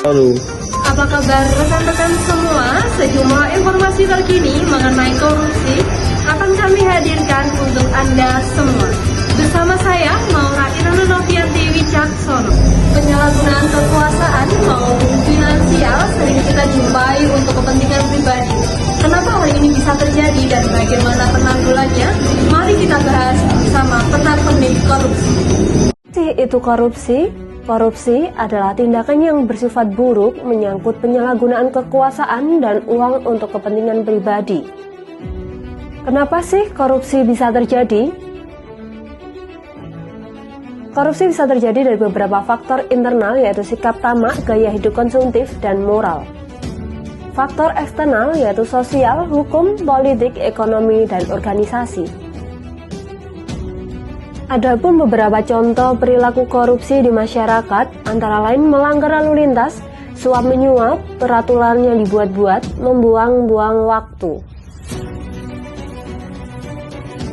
Halo. Apa kabar rekan-rekan semua? Sejumlah informasi terkini mengenai korupsi akan kami hadirkan untuk Anda semua. Bersama saya, Maura Irana Novianti Wicaksono. Penyalahgunaan kekuasaan maupun finansial sering kita jumpai untuk kepentingan pribadi. Kenapa hal ini bisa terjadi dan bagaimana penanggulannya? Mari kita bahas bersama pernak-pernik korupsi. Itu korupsi? Korupsi adalah tindakan yang bersifat buruk menyangkut penyalahgunaan kekuasaan dan uang untuk kepentingan pribadi. Kenapa sih korupsi bisa terjadi? Korupsi bisa terjadi dari beberapa faktor internal, yaitu sikap tamak, gaya hidup konsumtif, dan moral. Faktor eksternal yaitu sosial, hukum, politik, ekonomi, dan organisasi. Adapun beberapa contoh perilaku korupsi di masyarakat, antara lain melanggar lalu lintas, suap menyuap, peraturan yang dibuat-buat, membuang-buang waktu.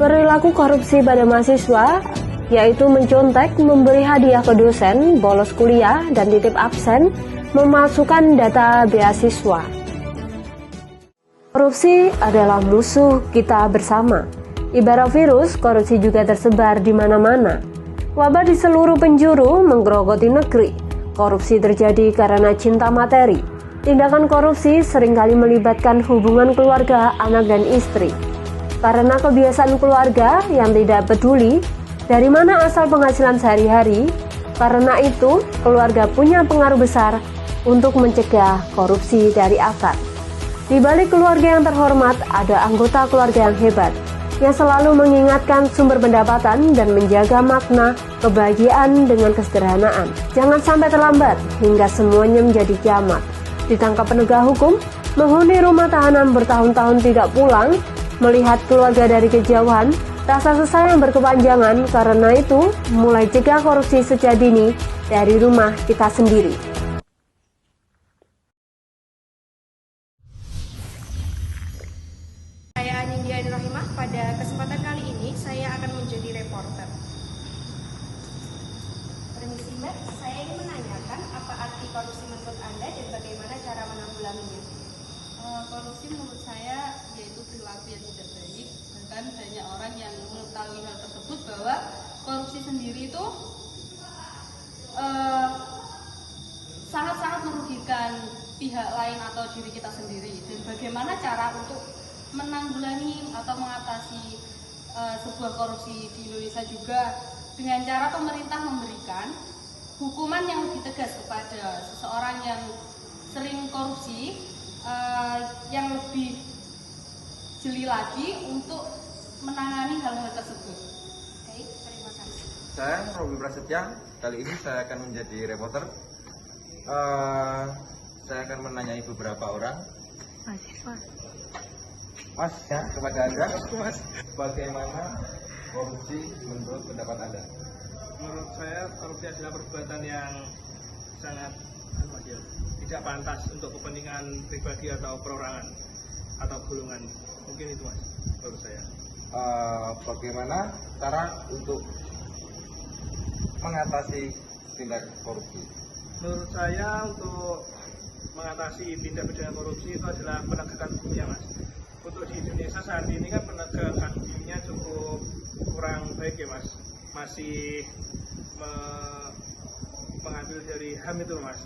Perilaku korupsi pada mahasiswa, yaitu mencontek, memberi hadiah ke dosen, bolos kuliah, dan titip absen, memalsukan data beasiswa. Korupsi adalah musuh kita bersama. Ibarat virus, korupsi juga tersebar di mana-mana. Wabah di seluruh penjuru menggerogoti negeri. Korupsi terjadi karena cinta materi. Tindakan korupsi seringkali melibatkan hubungan keluarga, anak dan istri. Karena kebiasaan keluarga yang tidak peduli dari mana asal penghasilan sehari-hari, karena itu keluarga punya pengaruh besar untuk mencegah korupsi dari akar. Di balik keluarga yang terhormat ada anggota keluarga yang hebat, yang selalu mengingatkan sumber pendapatan dan menjaga makna kebahagiaan dengan kesederhanaan. Jangan sampai terlambat hingga semuanya menjadi kiamat. Ditangkap penegak hukum, menghuni rumah tahanan bertahun-tahun tidak pulang, melihat keluarga dari kejauhan, rasa sesal yang berkepanjangan. Karena itu, mulai cegah korupsi sejak dini dari rumah kita sendiri. Pada kesempatan kali ini saya akan menjadi reporter. Permisi Mbak, saya ingin menanyakan apa arti korupsi menurut Anda dan bagaimana cara menanggulanginya? Korupsi menurut saya yaitu perilaku yang tidak baik. Bahkan banyak orang yang mengetahui hal tersebut bahwa korupsi sendiri itu sangat-sangat merugikan pihak lain atau diri kita sendiri. Dan bagaimana cara untuk menanggulangi atau mengatasi sebuah korupsi di Indonesia juga dengan cara pemerintah memberikan hukuman yang lebih tegas kepada seseorang yang sering korupsi, yang lebih jeli lagi untuk menangani hal-hal tersebut. Oke, terima kasih. Saya Robi Prasetya, kali ini saya akan menjadi reporter. Saya akan menanyai beberapa orang. Mas, ya, kepada Anda, Mas, bagaimana korupsi menurut pendapat Anda? Menurut saya korupsi adalah perbuatan yang sangat tidak pantas untuk kepentingan pribadi atau perorangan atau golongan. Mungkin itu Mas, menurut saya. Bagaimana cara untuk mengatasi tindak korupsi? Menurut saya untuk mengatasi tindak pidana korupsi itu adalah penegakan hukumnya Mas. Untuk di Indonesia saat ini kan penegakan hukumnya cukup kurang baik ya Mas, masih mengambil dari HAM itu Mas.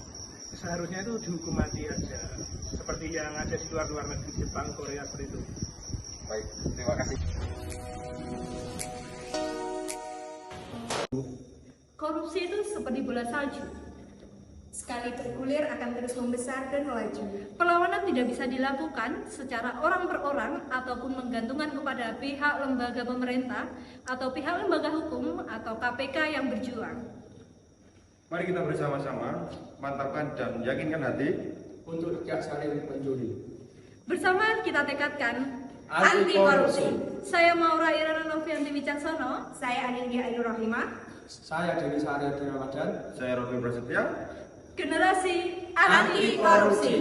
Seharusnya itu dihukum mati aja, seperti yang ada di luar negeri, Jepang, Korea seperti itu. Baik, terima kasih. Korupsi itu seperti bola salju. Sekali bergulir akan terus membesar dan melaju. Perlawanan tidak bisa dilakukan secara orang per orang ataupun menggantungkan kepada pihak lembaga pemerintah atau pihak lembaga hukum atau KPK yang berjuang. Mari kita bersama-sama mantapkan dan yakinkan hati Untuk tidak saling mencuri. Bersama kita tekadkan Anti korupsi. Saya Maura Irana Novianti Wicaksono. Saya Anindya Ainur Rahimah. Saya Dewi Sahariadi Ramadan. saya Robi Prasetya. Generasi Anti korupsi.